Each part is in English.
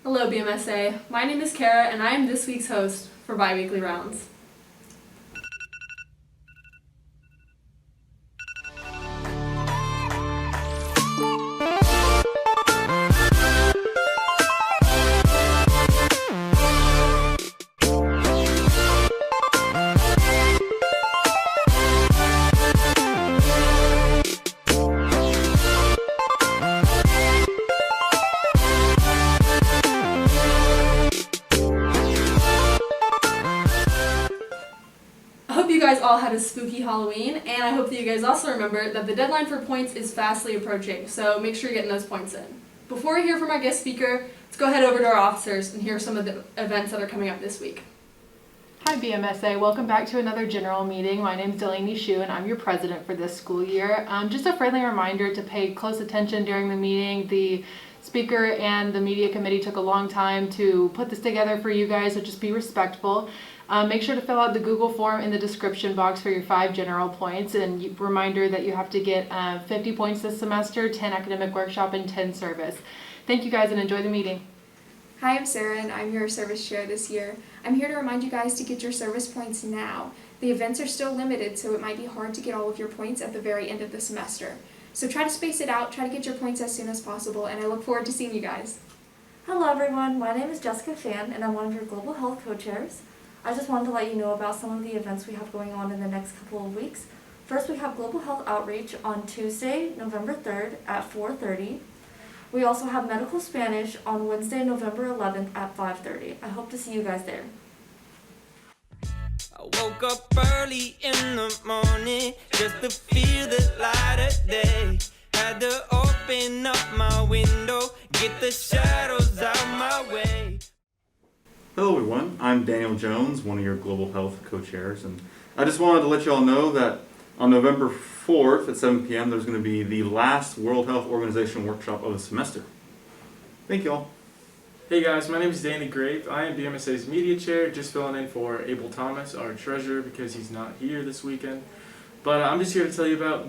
Hello BMSA, my name is Kara and I am this week's host for Biweekly Rounds. I hope you guys all had a spooky Halloween, and I hope that you guys also remember that the deadline for points is fastly approaching, so make sure you're getting those points in. Before we hear from our guest speaker, let's go head over to our officers and hear some of the events that are coming up this week. Hi BMSA, welcome back to another general meeting. My name is Delaney Shu and I'm your president for this school year. Just a friendly reminder to pay close attention during the meeting. The speaker and the media committee took a long time to put this together for you guys, so just be respectful. Make sure to fill out the Google form in the description box for your 5 general points, and reminder that you have to get 50 points this semester, 10 academic workshop, and 10 service. Thank you guys and enjoy the meeting. Hi, I'm Sarah and I'm your service chair this year. I'm here to remind you guys to get your service points now. The events are still limited, so it might be hard to get all of your points at the very end of the semester. So try to space it out, try to get your points as soon as possible, and I look forward to seeing you guys. Hello everyone, my name is Jessica Fan and I'm one of your Global Health co-chairs. I just wanted to let you know about some of the events we have going on in the next couple of weeks. First, we have Global Health Outreach on Tuesday, November 3rd at 4:30. We also have Medical Spanish on Wednesday, November 11th at 5:30. I hope to see you guys there. I woke up early in the morning just to feel the light of day. Had to open up my window, get the shadows out my way. Hello everyone, I'm Daniel Jones, one of your Global Health co-chairs, and I just wanted to let you all know that on November 4th at 7 p.m. there's going to be the last World Health Organization workshop of the semester. Thank you all. Hey guys, my name is Danny Grave. I am BMSA's media chair, just filling in for Abel Thomas, our treasurer, because he's not here this weekend. But I'm just here to tell you about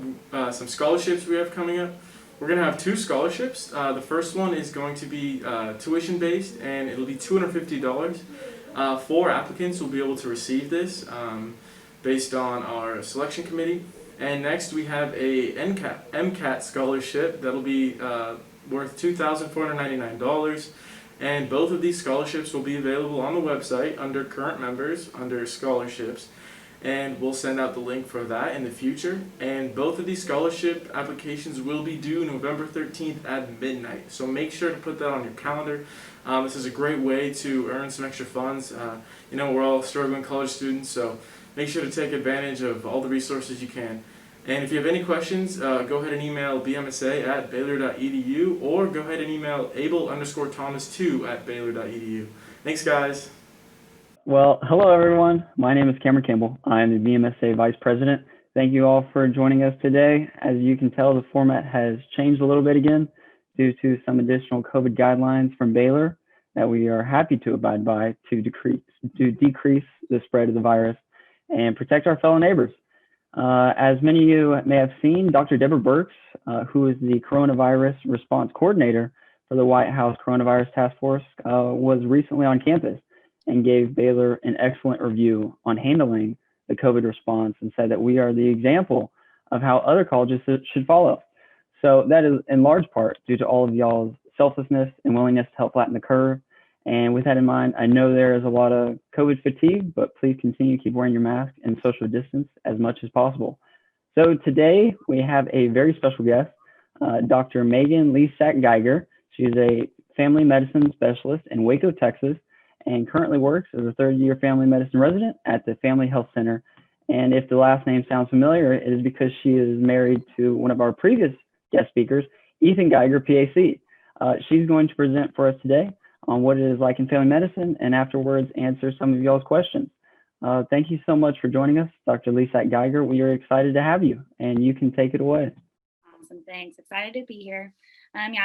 some scholarships we have coming up. We're going to have 2 scholarships. The first one is going to be tuition based, and it'll be $250. 4 applicants will be able to receive this based on our selection committee. And next we have a MCAT scholarship that'll be worth $2,499. And both of these scholarships will be available on the website under current members, under scholarships. And we'll send out the link for that in the future. And both of these scholarship applications will be due November 13th at midnight. So make sure to put that on your calendar. This is a great way to earn some extra funds. We're all struggling college students, so make sure to take advantage of all the resources you can. And if you have any questions, go ahead and email bmsa@baylor.edu or go ahead and email abel_thomas2@baylor.edu. Thanks, guys. Well, hello everyone. My name is Cameron Campbell. I'm the BMSA Vice President. Thank you all for joining us today. As you can tell, the format has changed a little bit again due to some additional COVID guidelines from Baylor that we are happy to abide by to decrease the spread of the virus and protect our fellow neighbors. As many of you may have seen, Dr. Deborah Birx, who is the coronavirus response coordinator for the White House Coronavirus Task Force, was recently on campus and gave Baylor an excellent review on handling the COVID response and said that we are the example of how other colleges should follow. So that is in large part due to all of y'all's selflessness and willingness to help flatten the curve. And with that in mind, I know there is a lot of COVID fatigue, but please continue to keep wearing your mask and social distance as much as possible. So today we have a very special guest, Dr. Magen Lesak Geiger. She's a family medicine specialist in Waco, Texas, and currently works as a 3rd-year family medicine resident at the Family Health Center. And if the last name sounds familiar, it is because she is married to one of our previous guest speakers, Ethan Geiger, PAC. She's going to present for us today on what it is like in family medicine and afterwards answer some of y'all's questions. Thank you so much for joining us, Dr. Lesak Geiger. We are excited to have you, and you can take it away. Awesome, thanks. Excited to be here.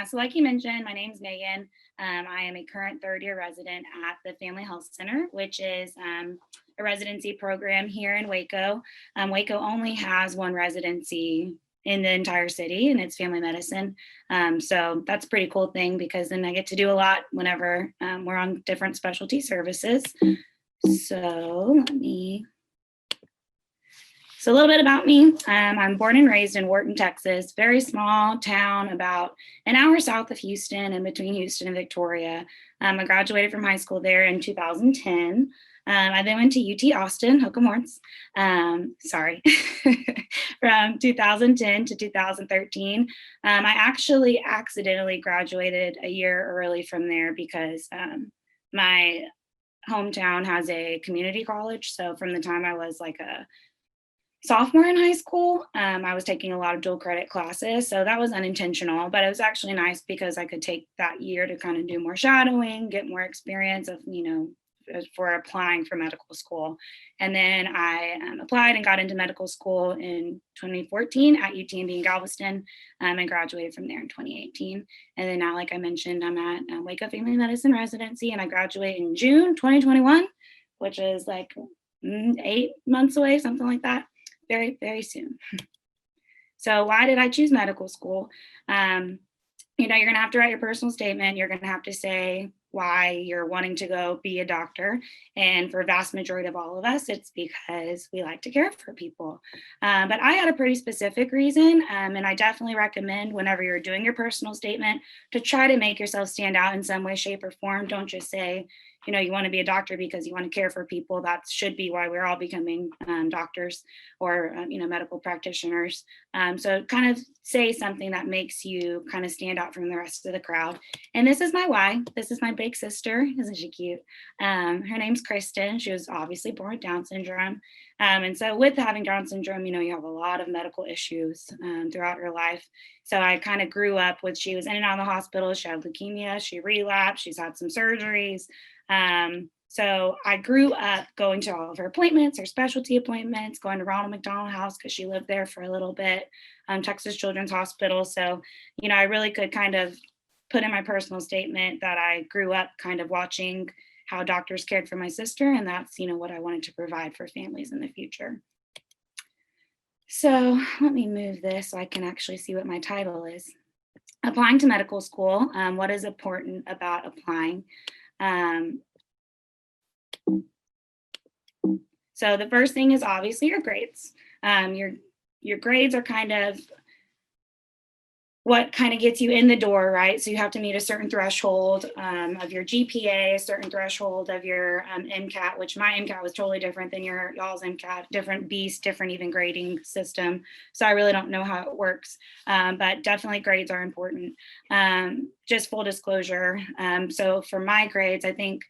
So like you mentioned, my name's Megan. I am a current 3rd-year resident at the Family Health Center, which is a residency program here in Waco. Waco only has one residency in the entire city, and it's family medicine. So that's a pretty cool thing because then I get to do a lot whenever we're on different specialty services. So a little bit about me. I'm born and raised in Wharton, Texas, very small town about an hour south of Houston and between Houston and Victoria. I graduated from high school there in 2010. I then went to UT Austin, Hook'em Horns, from 2010 to 2013. I actually accidentally graduated a year early from there because my hometown has a community college. So from the time I was like a sophomore in high school, I was taking a lot of dual credit classes. So that was unintentional, but it was actually nice because I could take that year to kind of do more shadowing, get more experience of, for applying for medical school. And then I applied and got into medical school in 2014 at UTMB in Galveston, and graduated from there in 2018. And then now, like I mentioned, I'm at Waco Family Medicine residency, and I graduate in June 2021, which is like 8 months away, something like that. Very, very soon. So why did I choose medical school? You're going to have to write your personal statement. You're going to have to say why you're wanting to go be a doctor. And for a vast majority of all of us, it's because we like to care for people. But I had a pretty specific reason. And I definitely recommend whenever you're doing your personal statement to try to make yourself stand out in some way, shape, or form. Don't just say, you want to be a doctor because you want to care for people. That should be why we're all becoming doctors or, medical practitioners. So kind of say something that makes you kind of stand out from the rest of the crowd. And this is my why. This is my big sister. Isn't she cute? Her name's Kristen. She was obviously born with Down syndrome. And so with having Down syndrome, you have a lot of medical issues throughout her life. So I kind of grew up with, she was in and out of the hospital. She had leukemia. She relapsed. She's had some surgeries. So I grew up going to all of her appointments, her specialty appointments, going to Ronald McDonald House because she lived there for a little bit, Texas Children's Hospital. So, I really could kind of put in my personal statement that I grew up kind of watching how doctors cared for my sister. And that's, what I wanted to provide for families in the future. So let me move this so I can actually see what my title is. Applying to medical school. What is important about applying? So the first thing is obviously your grades. Your grades are kind of what kind of gets you in the door, right? So you have to meet a certain threshold of your GPA, a certain threshold of your MCAT, which my MCAT was totally different than y'all's MCAT, different beast, different even grading system. So I really don't know how it works, but definitely grades are important. Just full disclosure. So for my grades, I think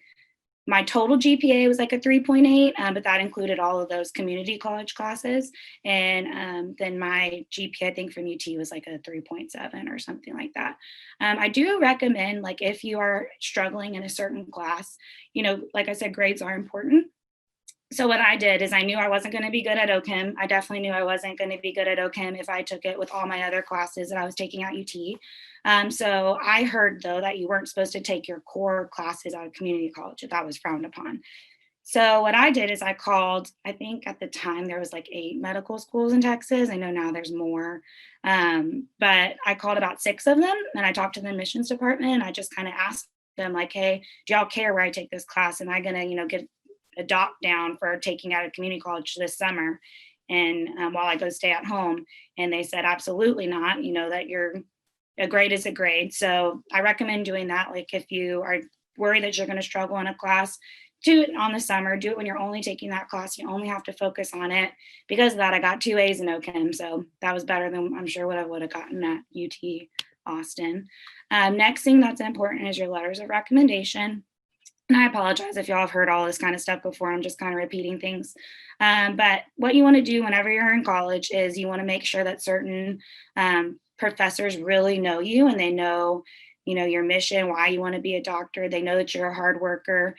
my total GPA was like a 3.8, but that included all of those community college classes. And then my GPA, I think from UT was like a 3.7 or something like that. I do recommend, like, if you are struggling in a certain class, like I said, grades are important. So what I did is I knew I wasn't going to be good at OChem. I definitely knew I wasn't going to be good at OChem if I took it with all my other classes that I was taking at UT. So I heard, though, that you weren't supposed to take your core classes out of community college, that was frowned upon. So what I did is I called, I think at the time there was like 8 medical schools in Texas. I know now there's more, but I called about 6 of them, and I talked to the admissions department, and I just kind of asked them, like, hey, do y'all care where I take this class? Am I going to, get a doc down for taking out of community college this summer, and while I go stay at home? And they said, absolutely not, that a grade is a grade. So I recommend doing that. Like, if you are worried that you're going to struggle in a class, do it on the summer. Do it when you're only taking that class. You only have to focus on it. Because of that, I got 2 A's in OChem. So that was better than I'm sure what I would have gotten at UT Austin. Next thing that's important is your letters of recommendation. And I apologize if y'all have heard all this kind of stuff before. I'm just kind of repeating things. But what you want to do whenever you're in college is you want to make sure that certain professors really know you, and they know, your mission, why you want to be a doctor. They know that you're a hard worker.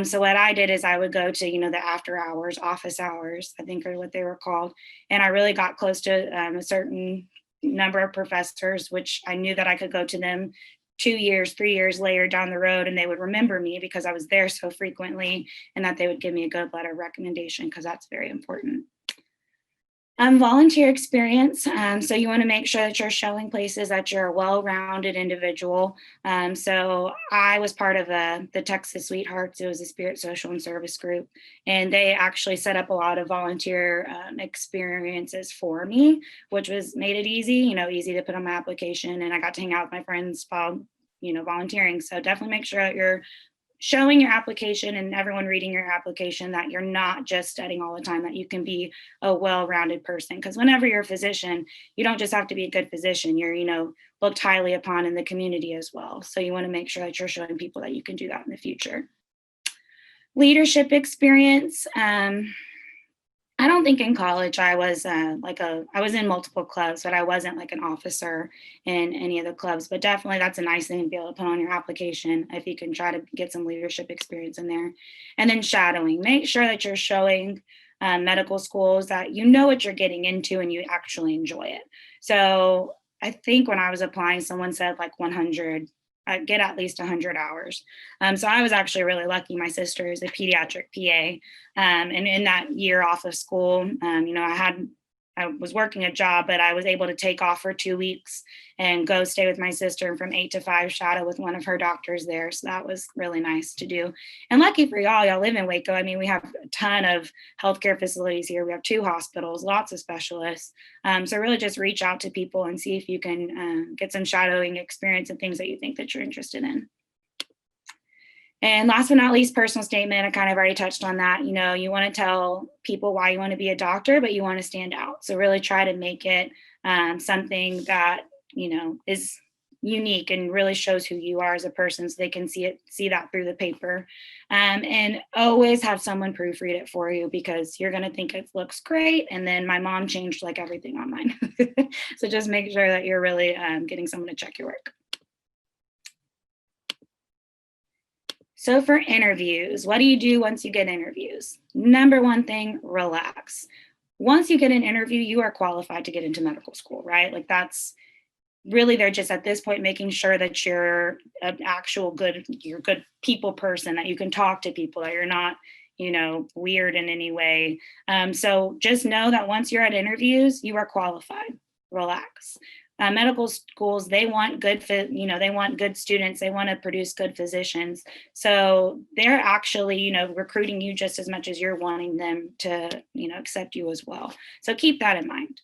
So what I did is I would go to, the after hours, office hours, I think are what they were called. And I really got close to a certain number of professors, which I knew that I could go to them 2 years, 3 years later down the road, and they would remember me because I was there so frequently, and that they would give me a good letter of recommendation, because that's very important. Volunteer experience. So you want to make sure that you're showing places that you're a well-rounded individual. So I was part of the Texas Sweethearts. It was a spirit, social, and service group, and they actually set up a lot of volunteer experiences for me, which was made it easy, easy to put on my application, and I got to hang out with my friends while, volunteering. So definitely make sure that you're showing your application and everyone reading your application that you're not just studying all the time, that you can be a well-rounded person. Because whenever you're a physician, you don't just have to be a good physician, you're, looked highly upon in the community as well. So you want to make sure that you're showing people that you can do that in the future. Leadership experience. I don't think in college I was I was in multiple clubs, but I wasn't like an officer in any of the clubs. But definitely that's a nice thing to be able to put on your application if you can try to get some leadership experience in there. And then shadowing. Make sure that you're showing medical schools that you know what you're getting into and you actually enjoy it. So I think when I was applying, someone said like 100. Get at least 100 hours. So I was actually really lucky. My sister is a pediatric PA. And in that year off of school, I was working a job, but I was able to take off for 2 weeks and go stay with my sister, and from 8 to 5 shadow with one of her doctors there. So that was really nice to do. And lucky for y'all live in Waco. I mean, we have a ton of healthcare facilities here. We have 2 hospitals, lots of specialists. So really just reach out to people and see if you can get some shadowing experience and things that you think that you're interested in. And last but not least, personal statement. I kind of already touched on that. You want to tell people why you want to be a doctor, but you want to stand out. So really try to make it something that, is unique and really shows who you are as a person, so they can see that through the paper. And always have someone proofread it for you, because you're going to think it looks great. And then my mom changed like everything on mine. So just make sure that you're really getting someone to check your work. So for interviews, what do you do once you get interviews? Number one thing, relax. Once you get an interview, you are qualified to get into medical school, right? Like that's really, they're just at this point making sure that you're an actual good people person, that you can talk to people, that you're not, weird in any way. So just know that once you're at interviews, you are qualified. Relax. Medical schools, they want good they want good students, they want to produce good physicians. So they're actually, recruiting you just as much as you're wanting them to, accept you as well. So keep that in mind.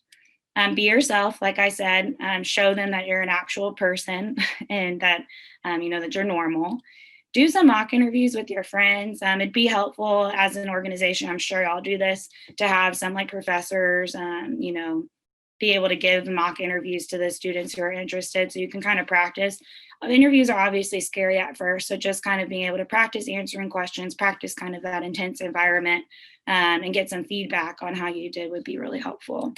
Be yourself, like I said, show them that you're an actual person and that, that you're normal. Do some mock interviews with your friends. It'd be helpful as an organization, I'm sure y'all do this, to have some like professors, be able to give mock interviews to the students who are interested, so you can kind of practice. Interviews are obviously scary at first, so just kind of being able to practice answering questions, practice kind of that intense environment, and get some feedback on how you did would be really helpful.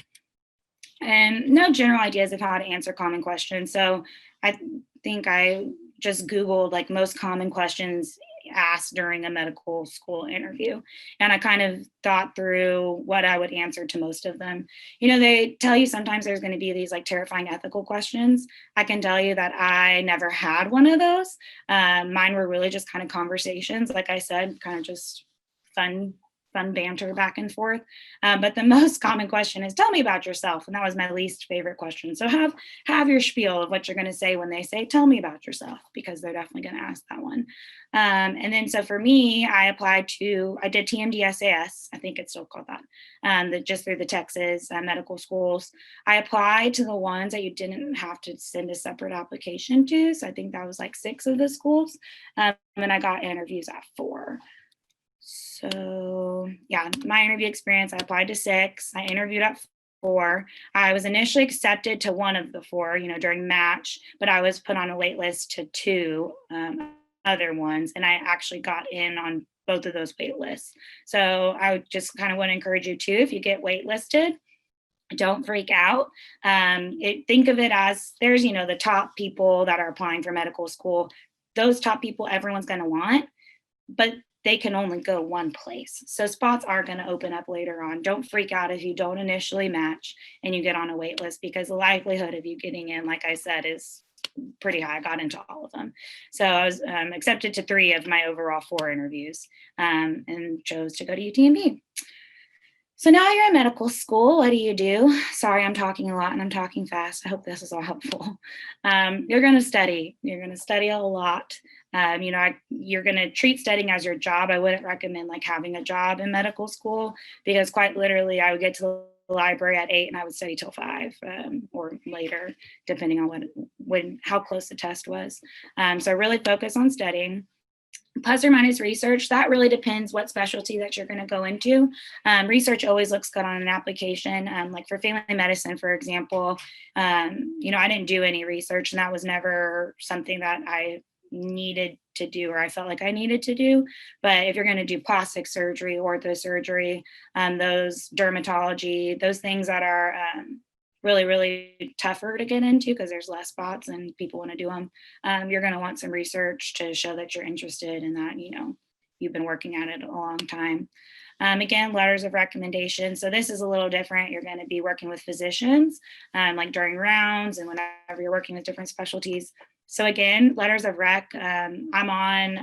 And no general ideas of how to answer common questions. So I think I just Googled like most common questions asked during a medical school interview. And I kind of thought through what I would answer to most of them. They tell you sometimes there's going to be these like terrifying ethical questions. I can tell you that I never had one of those. Mine were really just kind of conversations, like I said, kind of just fun banter back and forth. But the most common question is, tell me about yourself. And that was my least favorite question. So have your spiel of what you're going to say when they say, tell me about yourself, because they're definitely going to ask that one. And then, so for me, I did TMD-SAS, I think it's still called that, just through the Texas medical schools. I applied to the ones that you didn't have to send a separate application to. So I think that was like 6 of the schools. And I got interviews at 4. So yeah, my interview experience, I applied to 6, I interviewed at 4. I was initially accepted to 1 of the 4, during match, but I was put on a wait list to 2 other ones, and I actually got in on both of those wait lists. So I would just kind of want to encourage you too, if you get waitlisted, don't freak out. Think of it as there's, the top people that are applying for medical school. Those top people everyone's going to want, but they can only go one place. So spots are going to open up later on. Don't freak out if you don't initially match and you get on a wait list, because the likelihood of you getting in, like I said, is pretty high. I got into all of them. So I was accepted to 3 of my overall 4 interviews, and chose to go to UTMB. So now you're in medical school. What do you do? Sorry, I'm talking a lot and I'm talking fast. I hope this is all helpful. You're going to study. You're going to study a lot. You're going to treat studying as your job. I wouldn't recommend like having a job in medical school because quite literally I would get to the library at 8 and I would study till 5 or later, depending on how close the test was. So really focus on studying. Plus or minus research, that really depends what specialty that you're going to go into. Research always looks good on an application. Like for family medicine, for example, I didn't do any research and that was never something that I needed to do or I felt like I needed to do. But if you're going to do plastic surgery, orthosurgery, those dermatology, those things that are really, really tougher to get into because there's less spots and people want to do them. You're going to want some research to show that you're interested in that, you've been working at it a long time. Again, letters of recommendation. So this is a little different. You're going to be working with physicians like during rounds and whenever you're working with different specialties. So again, letters of rec, I'm on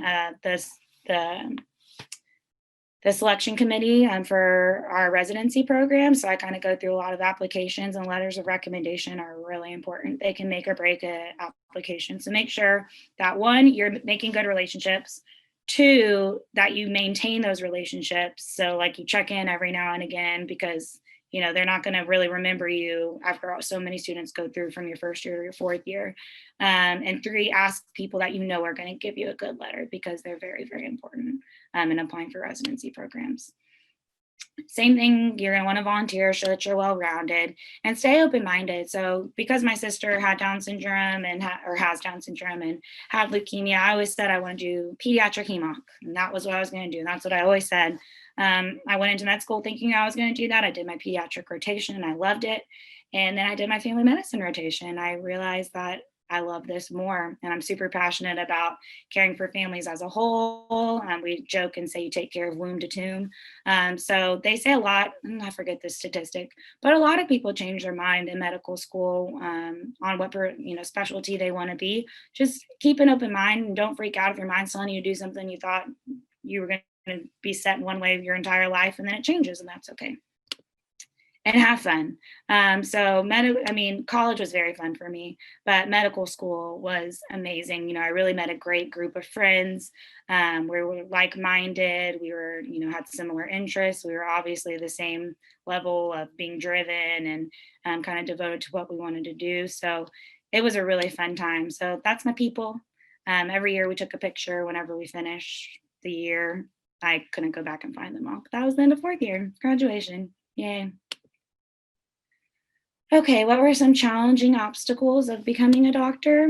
the selection committee for our residency program. So I kind of go through a lot of applications, and letters of recommendation are really important. They can make or break an application. So make sure that 1, you're making good relationships. 2, that you maintain those relationships. So like you check in every now and again because they're not going to really remember you after so many students go through from your first year to your 4th year. And 3, ask people that are going to give you a good letter because they're very, very important in applying for residency programs. Same thing, you're going to want to volunteer, show that you're well-rounded, and stay open-minded. So because my sister had Down syndrome has Down syndrome and had leukemia, I always said I want to do pediatric hemonc, and that was what I was going to do. And that's what I always said. I went into med school thinking I was going to do that. I did my pediatric rotation and I loved it. And then I did my family medicine rotation. I realized that I love this more, and I'm super passionate about caring for families as a whole. We joke and say you take care of womb to tomb. So they say a lot, and I forget this statistic, but a lot of people change their mind in medical school on what specialty they want to be. Just keep an open mind and don't freak out if your mind's telling you to do something you thought you were going to be set in one way your entire life, and then it changes, and that's okay. And have fun. College was very fun for me, but medical school was amazing. I really met a great group of friends. We were like-minded. We were, had similar interests. We were obviously the same level of being driven and kind of devoted to what we wanted to do. So it was a really fun time. So that's my people. Every year we took a picture whenever we finished the year. I couldn't go back and find them all, but that was the end of 4th year, graduation. Yay. Okay, what were some challenging obstacles of becoming a doctor?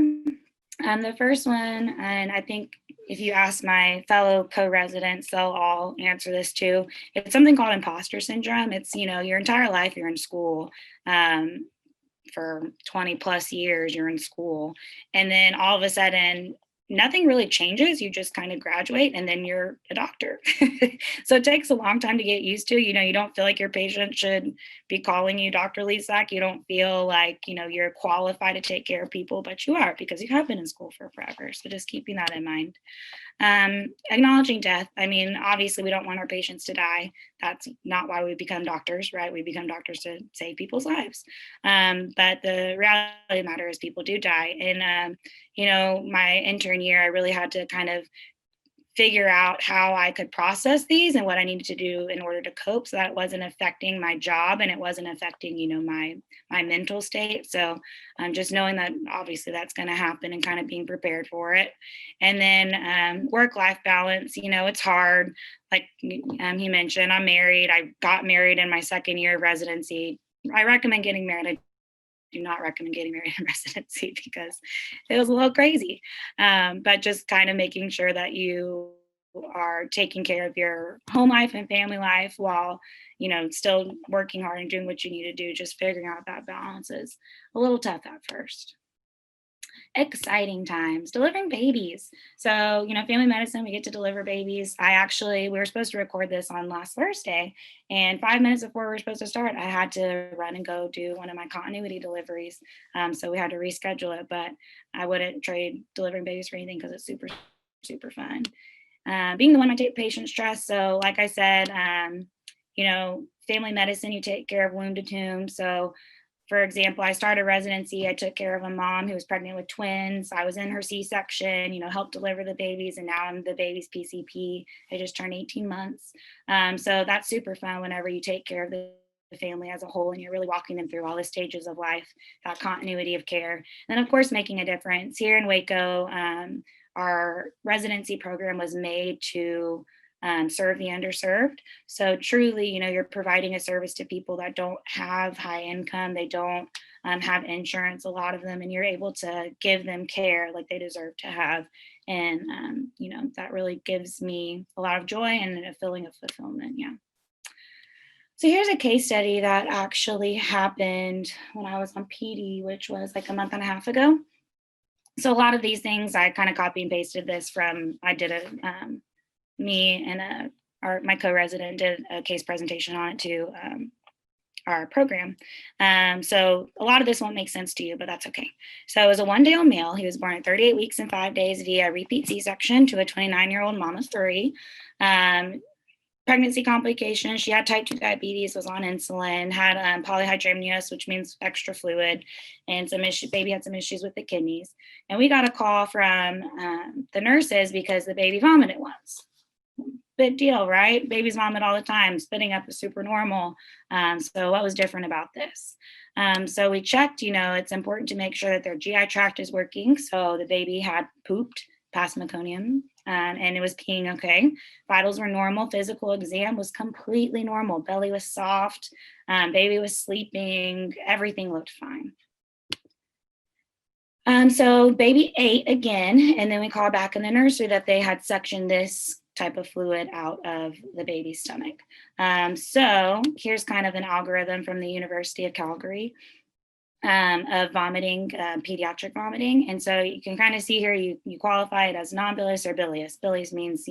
The first one, and I think if you ask my fellow co-residents, they'll all answer this too. It's something called imposter syndrome. It's, your entire life you're in school. For 20 plus years, you're in school. And then all of a sudden, nothing really changes. You just kind of graduate and then you're a doctor. So it takes a long time to get used to. You don't feel like your patient should be calling you Dr. Lesak. You don't feel like, you're qualified to take care of people, but you are because you have been in school for forever. So just keeping that in mind. Acknowledging death. Obviously we don't want our patients to die. That's not why we become doctors, right? We become doctors to save people's lives. But the reality of the matter is people do die. And, my intern year, I really had to kind of figure out how I could process these and what I needed to do in order to cope so that it wasn't affecting my job and it wasn't affecting, my mental state. So just knowing that obviously that's going to happen and kind of being prepared for it. And then work-life balance, it's hard. Like he mentioned, I'm married. I got married in my 2nd year of residency. I recommend getting married. I do not recommend getting married in residency because it was a little crazy. But just kind of making sure that you are taking care of your home life and family life while, still working hard and doing what you need to do, just figuring out that balance is a little tough at first. Exciting times, delivering babies. So, family medicine, we get to deliver babies. We were supposed to record this on last Thursday, and 5 minutes before we were supposed to start, I had to run and go do one of my continuity deliveries. So we had to reschedule it, but I wouldn't trade delivering babies for anything because it's super, super fun. Being the one to take patient stress. So like I said, family medicine, you take care of womb to tomb. So for example, I started residency. I took care of a mom who was pregnant with twins. I was in her C-section, helped deliver the babies, and now I'm the baby's PCP. I just turned 18 months. So that's super fun whenever you take care of the family as a whole and you're really walking them through all the stages of life, that continuity of care. And of course, making a difference. Here in Waco, our residency program was made to serve the underserved. So truly, you're providing a service to people that don't have high income, they don't have insurance, a lot of them, and you're able to give them care like they deserve to have. And, that really gives me a lot of joy and a feeling of fulfillment. Yeah. So here's a case study that actually happened when I was on PD, which was like a month and a half ago. So a lot of these things, I kind of copy and pasted this from, I did me and my co-resident did a case presentation on it to our program. So a lot of this won't make sense to you, but that's okay. So it was a 1-day-old male. He was born at 38 weeks and 5 days via repeat C-section to a 29-year-old mom of 3. Pregnancy complications. She had type 2 diabetes, was on insulin, had polyhydramnios, which means extra fluid, and baby had some issues with the kidneys. And we got a call from the nurses because the baby vomited once. Big deal, right? Babies vomit all the time. Spitting up is super normal. So what was different about this? So we checked, it's important to make sure that their GI tract is working. So the baby had pooped past meconium and it was peeing okay. Vitals were normal. Physical exam was completely normal. Belly was soft. Baby was sleeping. Everything looked fine. So baby ate again, and then we called back in the nursery that they had suctioned this type of fluid out of the baby's stomach. So here's kind of an algorithm from the University of Calgary of vomiting, pediatric vomiting. And so you can kind of see here, you qualify it as non-bilious or bilious. Bilious means,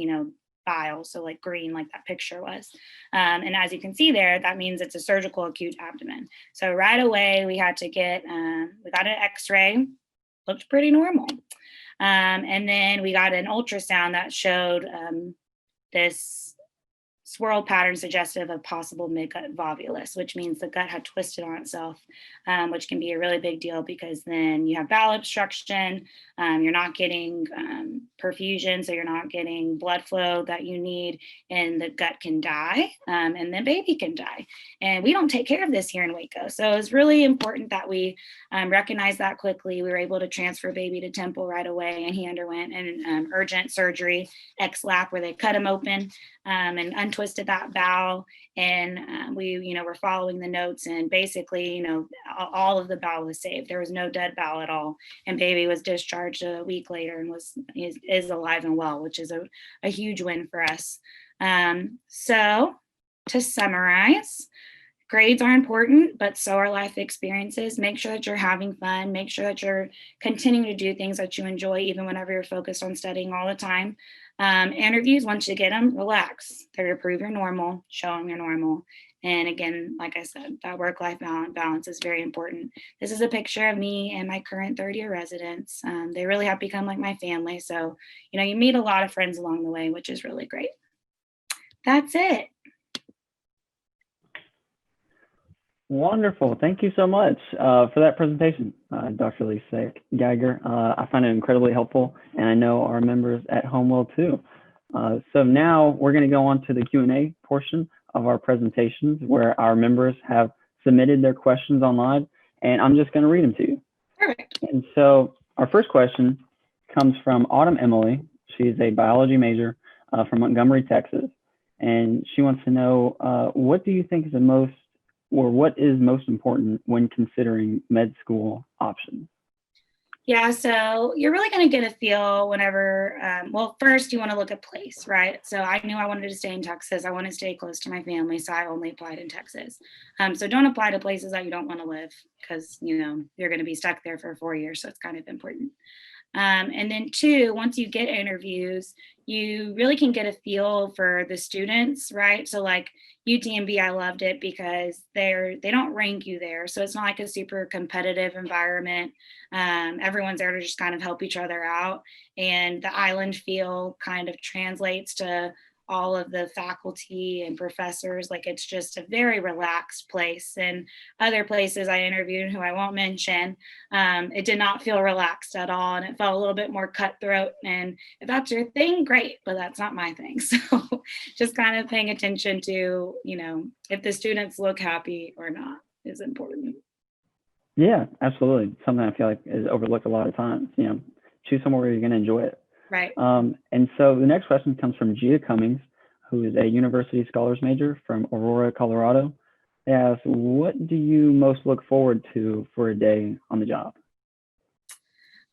bile, so like green, like that picture was. And as you can see there, that means it's a surgical acute abdomen. So right away we had to we got an x-ray, looked pretty normal. And then we got an ultrasound that showed this swirl pattern suggestive of possible midgut volvulus, which means the gut had twisted on itself, which can be a really big deal because then you have bowel obstruction, you're not getting perfusion, so you're not getting blood flow that you need, and the gut can die, and the baby can die. And we don't take care of this here in Waco. So it's really important that we recognize that quickly. We were able to transfer baby to Temple right away, and he underwent an urgent surgery, X-lap, where they cut him open and untwisted that bowel. And we, were following the notes, and basically, all of the bowel was saved. There was no dead bowel at all. And baby was discharged a week later and is alive and well, which is a huge win for us. So to summarize, grades are important, but so are life experiences. Make sure that you're having fun. Make sure that you're continuing to do things that you enjoy, even whenever you're focused on studying all the time. Interviews, once you get them, relax. They're to prove you're normal, show them you're normal. And again, like I said, that work-life balance is very important. This is a picture of me and my current third-year residents. They really have become like my family. So, you meet a lot of friends along the way, which is really great. That's it. Wonderful. Thank you so much for that presentation, Dr. Lesak Geiger. I find it incredibly helpful, and I know our members at home will too. So now we're going to go on to the Q&A portion of our presentations, where our members have submitted their questions online, and I'm just going to read them to you. Perfect. And so our first question comes from Autumn Emily. She's a biology major from Montgomery, Texas, and she wants to know, what do you think is what is most important when considering med school options? Yeah, so you're really going to get a feel whenever, well, first you want to look at place, right? So I knew I wanted to stay in Texas. I want to stay close to my family, so I only applied in Texas. So don't apply to places that you don't want to live, because, you're going to be stuck there for 4 years, so it's kind of important. And then 2, once you get interviews, you really can get a feel for the students, right? So like UTMB, I loved it because they don't rank you there. So it's not like a super competitive environment. Everyone's there to just kind of help each other out. And the island feel kind of translates to all of the faculty and professors. Like it's just a very relaxed place. And other places I interviewed, who I won't mention, it did not feel relaxed at all, and it felt a little bit more cutthroat. And if that's your thing, great, but that's not my thing. So just kind of paying attention to, if the students look happy or not is important. Yeah, absolutely. Something I feel like is overlooked a lot of times. Choose somewhere where you're going to enjoy it. Right. And so the next question comes from Gia Cummings, who is a university scholars major from Aurora, Colorado. They ask, what do you most look forward to for a day on the job?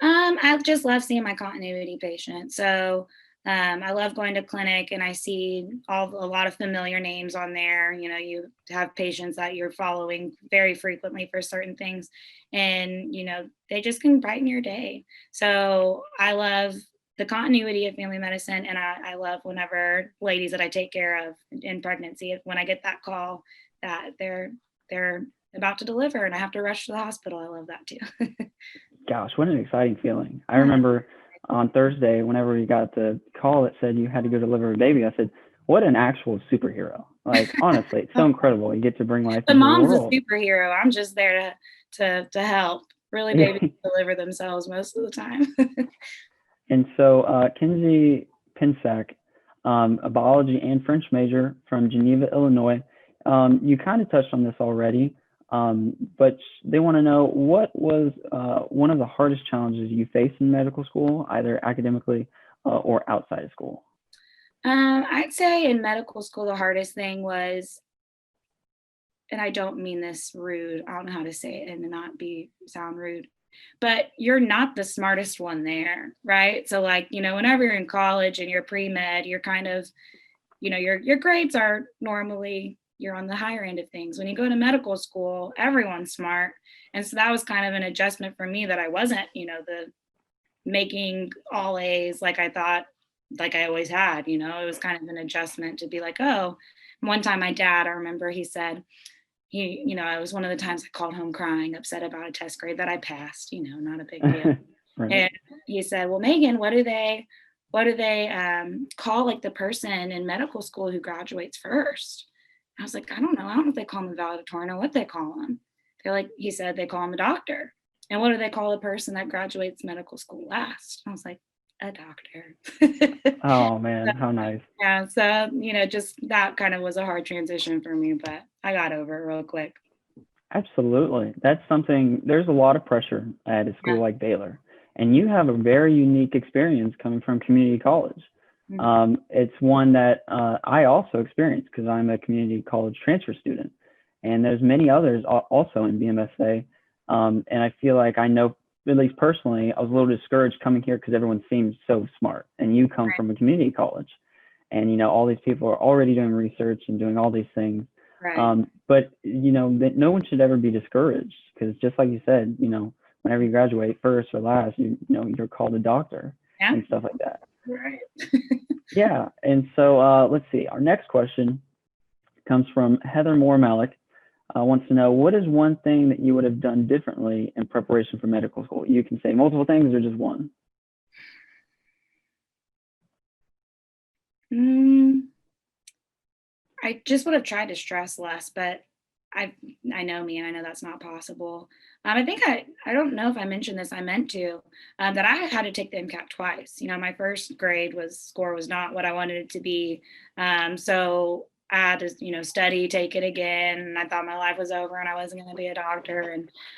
I just love seeing my continuity patients. So I love going to clinic and I see a lot of familiar names on there. You have patients that you're following very frequently for certain things, and they just can brighten your day. So I love the continuity of family medicine, and I love whenever ladies that I take care of in pregnancy, when I get that call that they're about to deliver and I have to rush to the hospital. I love that too. Gosh, what an exciting feeling. I remember on Thursday, whenever we got the call that said you had to go deliver a baby, I said, what an actual superhero. Like, honestly, it's so incredible. You get to bring life The into the mom's a world. superhero. I'm just there to help. Really, babies deliver themselves most of the time. And so Kinsey Pinsack, a biology and French major from Geneva, Illinois. You kind of touched on this already, but they want to know, what was one of the hardest challenges you faced in medical school, either academically or outside of school? I'd say in medical school, the hardest thing was, and I don't mean this rude, I don't know how to say it and not sound rude, but you're not the smartest one there, right? So like, whenever you're in college and you're pre-med, you're kind of, your grades are normally, you're on the higher end of things. When you go to medical school, everyone's smart. And so that was kind of an adjustment for me, that I wasn't, the making all A's like I thought, like I always had. It was kind of an adjustment to be like, oh, one time my dad, I remember he said, it was one of the times I called home crying, upset about a test grade that I passed, not a big deal. Right. And he said, well, Megan, what do they call like the person in medical school who graduates first? I was like, I don't know. I don't know if they call them a valedictorian or what they call them. He said they call him a doctor. And what do they call a person that graduates medical school last? I was like, a doctor. Oh man, how nice. Yeah. So, just that kind of was a hard transition for me, but I got over it real quick. Absolutely. That's something, there's a lot of pressure at a school like Baylor. And you have a very unique experience coming from community college. Mhm. It's one that I also experienced because I'm a community college transfer student. And there's many others also in BMSA. And I feel like I know, at least personally, I was a little discouraged coming here because everyone seems so smart. And you come from a community college. And, all these people are already doing research and doing all these things. Right. But, that no one should ever be discouraged, because just like you said, whenever you graduate first or last, you're called a doctor and stuff like that. Right. Yeah. And so let's see. Our next question comes from Heather Moore Malik. Wants to know, what is one thing that you would have done differently in preparation for medical school? You can say multiple things or just one. I just would have tried to stress less, but I know me, and I know that's not possible. I think I don't know if I mentioned this. I meant to, that I had to take the MCAT twice. My first score was not what I wanted it to be. So I had to, study, take it again. And I thought my life was over and I wasn't going to be a doctor.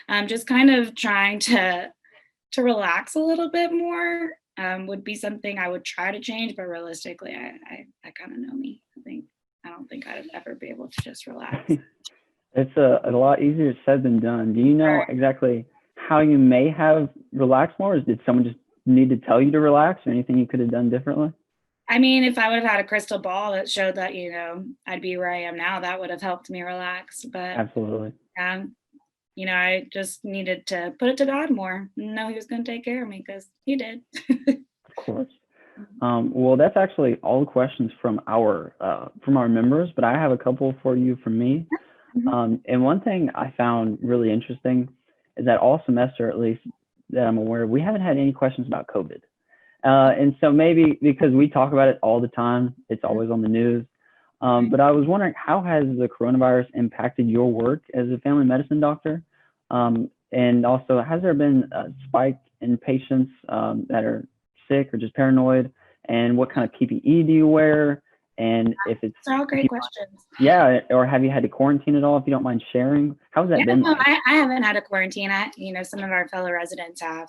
And just kind of trying to relax a little bit more would be something I would try to change. But realistically, I kind of know me. I don't think I'd ever be able to just relax. It's a lot easier said than done. Do you know exactly how you may have relaxed more? Or did someone just need to tell you to relax, or anything you could have done differently? I mean, if I would have had a crystal ball that showed that, I'd be where I am now, that would have helped me relax. But Absolutely. I just needed to put it to God more. Know He was going to take care of me, because He did. Of course. Well, that's actually all the questions from our members, but I have a couple for you from me. And one thing I found really interesting is that all semester, at least that I'm aware of, we haven't had any questions about COVID. And so maybe because we talk about it all the time, it's always on the news. But I was wondering, how has the coronavirus impacted your work as a family medicine doctor? And also, has there been a spike in patients that are sick or just paranoid? And what kind of PPE do you wear? And if it's, Those are all great questions. yeah, or have you had to quarantine at all, if you don't mind sharing? How's that Yeah, been no, like? I haven't had a quarantine. Some of our fellow residents have.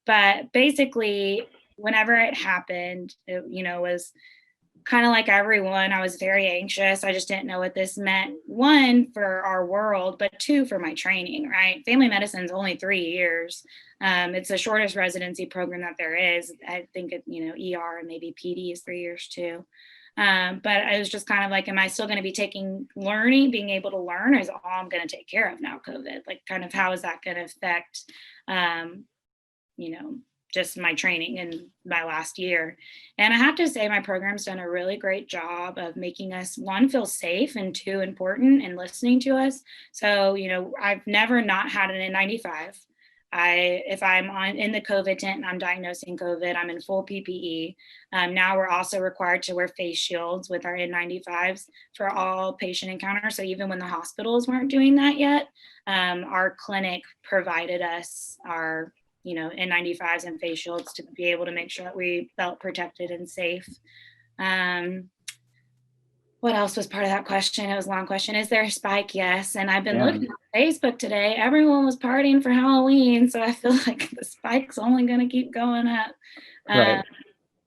But basically, whenever it happened, it, was kind of like everyone. I was very anxious. I just didn't know what this meant. One, for our world, but two, for my training, right? Family medicine is only 3 years. It's the shortest residency program that there is. I think, ER and maybe PD is 3 years too. But I was just kind of like, am I still going to be being able to learn, is all I'm going to take care of now, COVID? Like, kind of, how is that going to affect, just my training in my last year? And I have to say, my program's done a really great job of making us, one, feel safe, and two, important and listening to us. So, I've never not had an N95. If I'm in the COVID tent and I'm diagnosing COVID, I'm in full PPE. Now we're also required to wear face shields with our N95s for all patient encounters. So even when the hospitals weren't doing that yet, our clinic provided us our N95s and face shields to be able to make sure that we felt protected and safe. What else was part of that question? It was a long question. Is there a spike? Yes. And I've been looking at Facebook today. Everyone was partying for Halloween. So I feel like the spike's only going to keep going up. Right.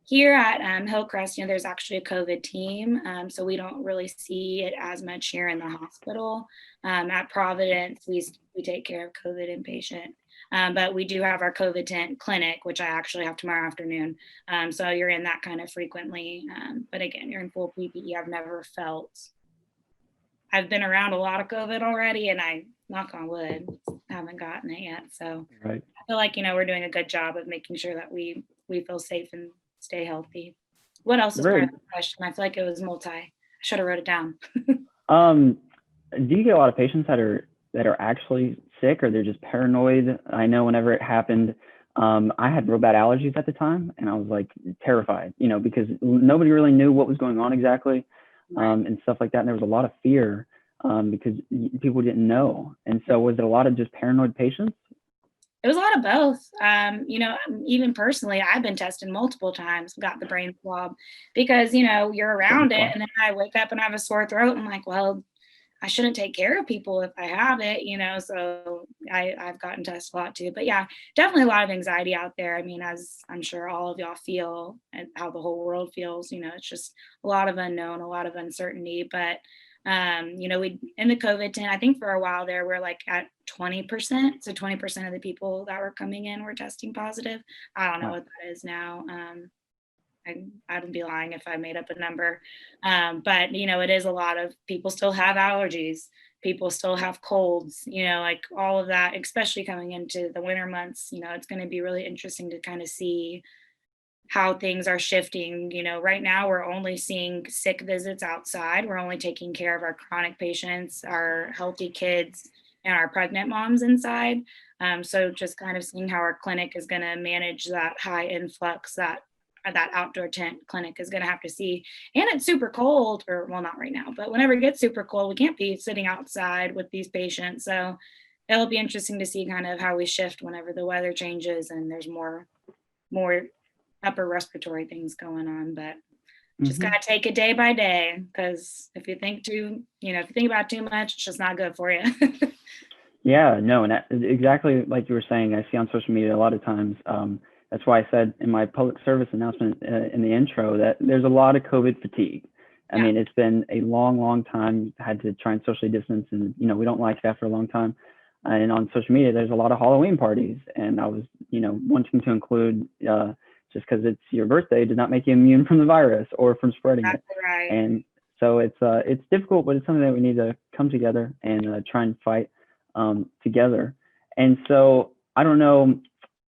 Here at Hillcrest, there's actually a COVID team. So we don't really see it as much here in the hospital. At Providence, we take care of COVID inpatient. But we do have our COVID tent clinic, which I actually have tomorrow afternoon. So you're in that kind of frequently. But again, you're in full PPE. I've been around a lot of COVID already, and I, knock on wood, haven't gotten it yet. So Right. I feel like, we're doing a good job of making sure that we feel safe and stay healthy. What else was part of the question? I feel like it was multi. I should have wrote it down. Do you get a lot of patients that are actually sick, or they're just paranoid? I know whenever it happened, I had real bad allergies at the time, and I was like terrified, because nobody really knew what was going on exactly, and stuff like that. And there was a lot of fear because people didn't know. And so was it a lot of just paranoid patients? It was a lot of both. Even personally, I've been tested multiple times, got the brain swab, because, you're around it. And then I wake up and I have a sore throat. I'm like, well, I shouldn't take care of people if I have it, so I've gotten tested a lot too. But yeah, definitely a lot of anxiety out there. I mean, as I'm sure all of y'all feel and how the whole world feels, it's just a lot of unknown, a lot of uncertainty. But, we in the COVID tent, I think for a while there, we're like at 20%. So 20% of the people that were coming in were testing positive. I don't know what that is now. I'd be lying if I made up a number. But, it is a lot of people still have allergies. People still have colds, like all of that, especially coming into the winter months. It's going to be really interesting to kind of see how things are shifting. Right now we're only seeing sick visits outside. We're only taking care of our chronic patients, our healthy kids, and our pregnant moms inside. So just kind of seeing how our clinic is going to manage that high influx that outdoor tent clinic is going to have to see. And it's super cold, or well, not right now, but whenever it gets super cold, we can't be sitting outside with these patients. So it'll be interesting to see kind of how we shift whenever the weather changes and there's more upper respiratory things going on. But just gotta take it day by day, because if you think about too much, it's just not good for you. Yeah, no, and exactly like you were saying, I see on social media a lot of times. That's why I said in my public service announcement in the intro that there's a lot of COVID fatigue. I mean, it's been a long, long time. Had to try and socially distance, and we don't like that for a long time. And on social media, there's a lot of Halloween parties, and I was, wanting to include just because it's your birthday does not make you immune from the virus or from spreading it. Right. And so it's difficult, but it's something that we need to come together and try and fight together. And so I don't know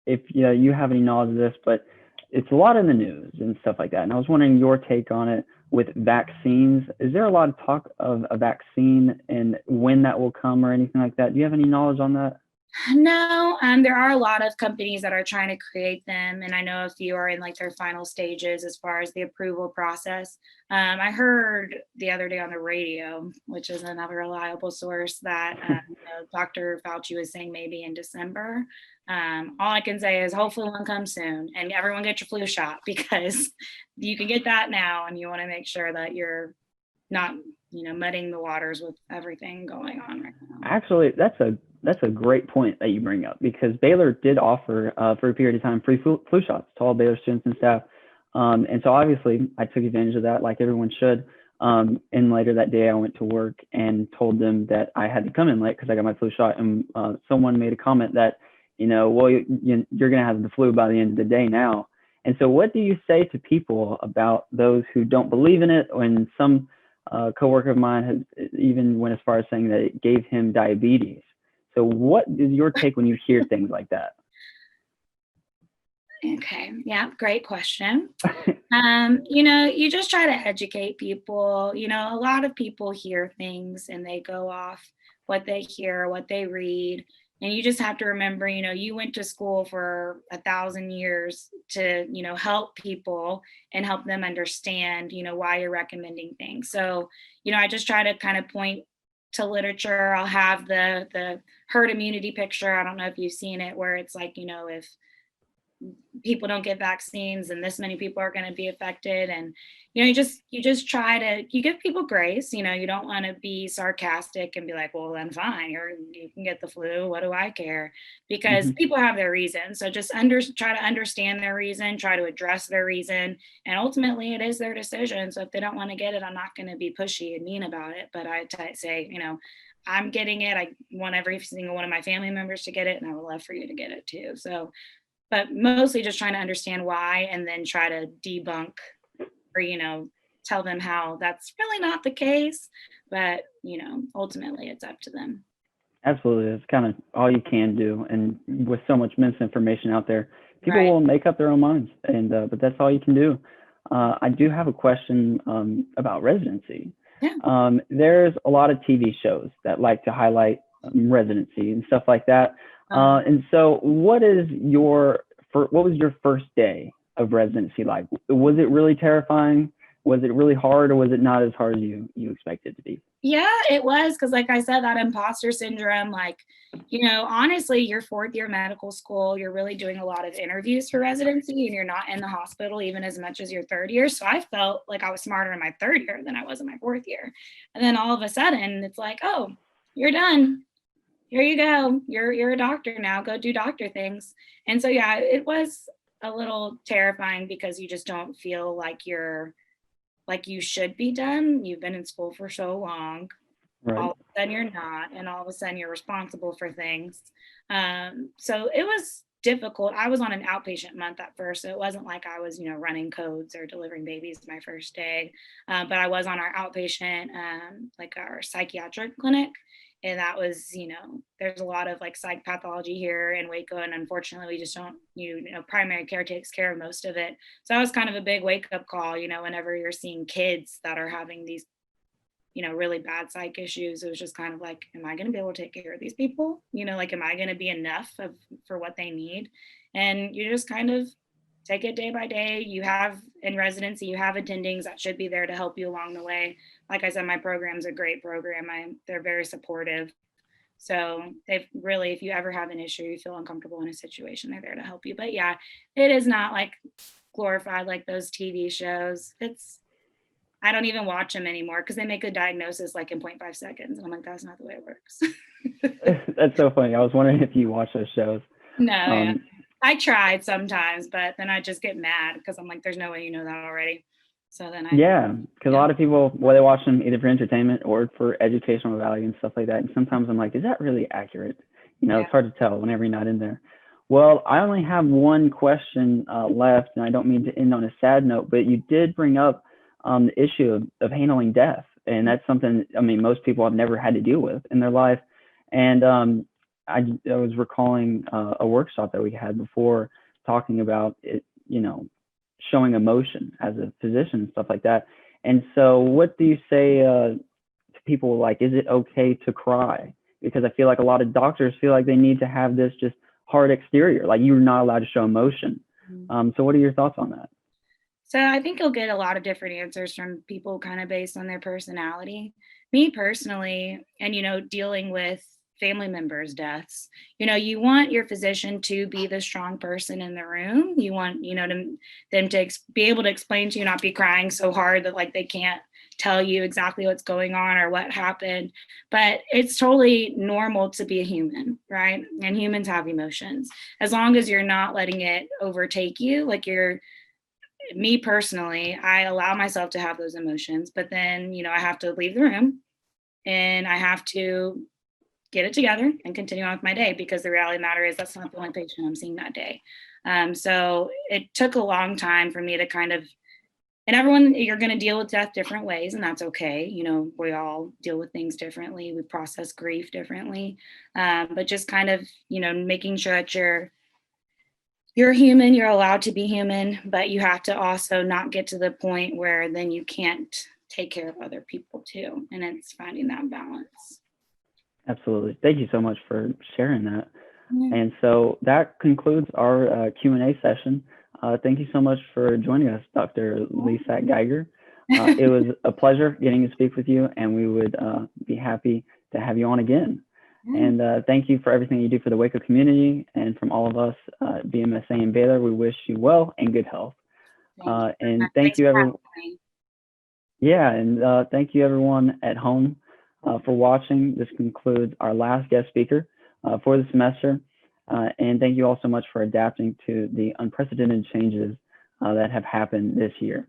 if you have any knowledge of this, but it's a lot in the news and stuff like that. And I was wondering your take on it with vaccines. Is there a lot of talk of a vaccine and when that will come or anything like that? Do you have any knowledge on that? No, there are a lot of companies that are trying to create them, and I know a few are in like their final stages as far as the approval process. I heard the other day on the radio, which is another reliable source, that Dr. Fauci was saying maybe in December. All I can say is hopefully one comes soon, and everyone get your flu shot because you can get that now, and you want to make sure that you're not, muddying the waters with everything going on right now. Actually, that's a great point that you bring up, because Baylor did offer for a period of time free flu shots to all Baylor students and staff. And so obviously I took advantage of that, like everyone should. And later that day I went to work and told them that I had to come in late because I got my flu shot. And someone made a comment that, well, you're going to have the flu by the end of the day now. And so what do you say to people about those who don't believe in it? When some coworker of mine has even went as far as saying that it gave him diabetes. So what is your take when you hear things like that? Okay. Yeah. Great question. You just try to educate people. A lot of people hear things and they go off what they hear, what they read. And you just have to remember, you went to school for 1,000 years to, help people and help them understand, why you're recommending things. So, I just try to kind of point to literature. I'll have the herd immunity picture. I don't know if you've seen it, where it's like, if people don't get vaccines and this many people are going to be affected, and you just try to, you give people grace. You don't want to be sarcastic and be like, well then fine, you can get the flu, what do I care? Because people have their reason. So just try to understand their reason, try to address their reason, and ultimately it is their decision. So if they don't want to get it, I'm not going to be pushy and mean about it, but I say, I'm getting it. I want every single one of my family members to get it, and I would love for you to get it too. So, but mostly just trying to understand why, and then try to debunk or, tell them how that's really not the case. But, ultimately it's up to them. Absolutely. That's kind of all you can do. And with so much misinformation out there, people Right. will make up their own minds. And but that's all you can do. I do have a question about residency. Yeah. There's a lot of TV shows that like to highlight residency and stuff like that. And so what was your first day of residency like? Was it really terrifying? Was it really hard, or was it not as hard as you expected it to be? Yeah, it was. Cause like I said, that imposter syndrome, like, honestly, your fourth year medical school, you're really doing a lot of interviews for residency, and you're not in the hospital even as much as your third year. So I felt like I was smarter in my third year than I was in my fourth year. And then all of a sudden it's like, oh, you're done. Here you go. You're a doctor now. Go do doctor things. And so, yeah, it was a little terrifying because you just don't feel like you should be done. You've been in school for so long. Right. All of a sudden you're not, and all of a sudden you're responsible for things. So it was difficult. I was on an outpatient month at first, so it wasn't like I was, running codes or delivering babies my first day. But I was on our outpatient, like our psychiatric clinic. And that was, there's a lot of like psych pathology here in Waco. And unfortunately, we just don't, primary care takes care of most of it. So that was kind of a big wake up call, whenever you're seeing kids that are having these, really bad psych issues. It was just kind of like, am I going to be able to take care of these people? Like, am I going to be enough for what they need? And you just kind of take it day by day. You have in residency, you have attendings that should be there to help you along the way. Like I said, my program's a great program. They're very supportive. So they've really, if you ever have an issue, you feel uncomfortable in a situation, they're there to help you. But yeah, it is not like glorified like those TV shows. I don't even watch them anymore because they make a diagnosis like in 0.5 seconds. And I'm like, that's not the way it works. That's so funny. I was wondering if you watch those shows. No, yeah. I tried sometimes, but then I just get mad because I'm like, there's no way you know that already. So then because a lot of people, they watch them either for entertainment or for educational value and stuff like that. And sometimes I'm like, is that really accurate? It's hard to tell whenever you're not in there. Well, I only have one question left, and I don't mean to end on a sad note, but you did bring up the issue of handling death. And that's something, most people have never had to deal with in their life. And I was recalling a workshop that we had before talking about it, showing emotion as a physician and stuff like that. And so what do you say to people, like, is it okay to cry? because I feel like a lot of doctors feel like they need to have this just hard exterior, like you're not allowed to show emotion. So what are your thoughts on that? So I think you'll get a lot of different answers from people kind of based on their personality. Me personally, and dealing with family members' deaths, you want your physician to be the strong person in the room. You want, them to be able to explain to you, not be crying so hard that like they can't tell you exactly what's going on or what happened. But it's totally normal to be a human, right? And humans have emotions. As long as you're not letting it overtake you, like me personally, I allow myself to have those emotions, but then, I have to leave the room and I have to get it together and continue on with my day, because the reality of the matter is that's not the only patient I'm seeing that day. So it took a long time for me to and everyone, you're going to deal with death different ways, and that's okay. We all deal with things differently. We process grief differently. But just kind of, making sure that you're human, you're allowed to be human, but you have to also not get to the point where then you can't take care of other people too. And it's finding that balance. Absolutely. Thank you so much for sharing that. Yeah. And so that concludes our Q&A session. Thank you so much for joining us, Dr. Lesak Geiger. It was a pleasure getting to speak with you, and we would be happy to have you on again. And thank you for everything you do for the Waco community, and from all of us at BMSA and Baylor, we wish you well and good health. And thank you, everyone. Yeah, and thank you everyone at home for watching. This concludes our last guest speaker for the semester. And thank you all so much for adapting to the unprecedented changes that have happened this year.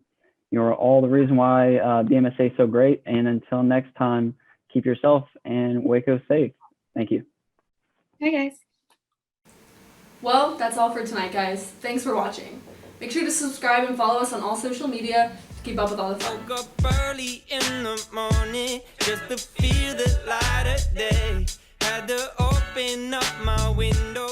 You're all the reason why BMSA is so great. And until next time, keep yourself and Waco safe. Thank you. Hi, guys. Well, that's all for tonight, guys. Thanks for watching. Make sure to subscribe and follow us on all social media to keep up with all the fun. Woke up early in the morning just to feel the light of day. Had to open up my window.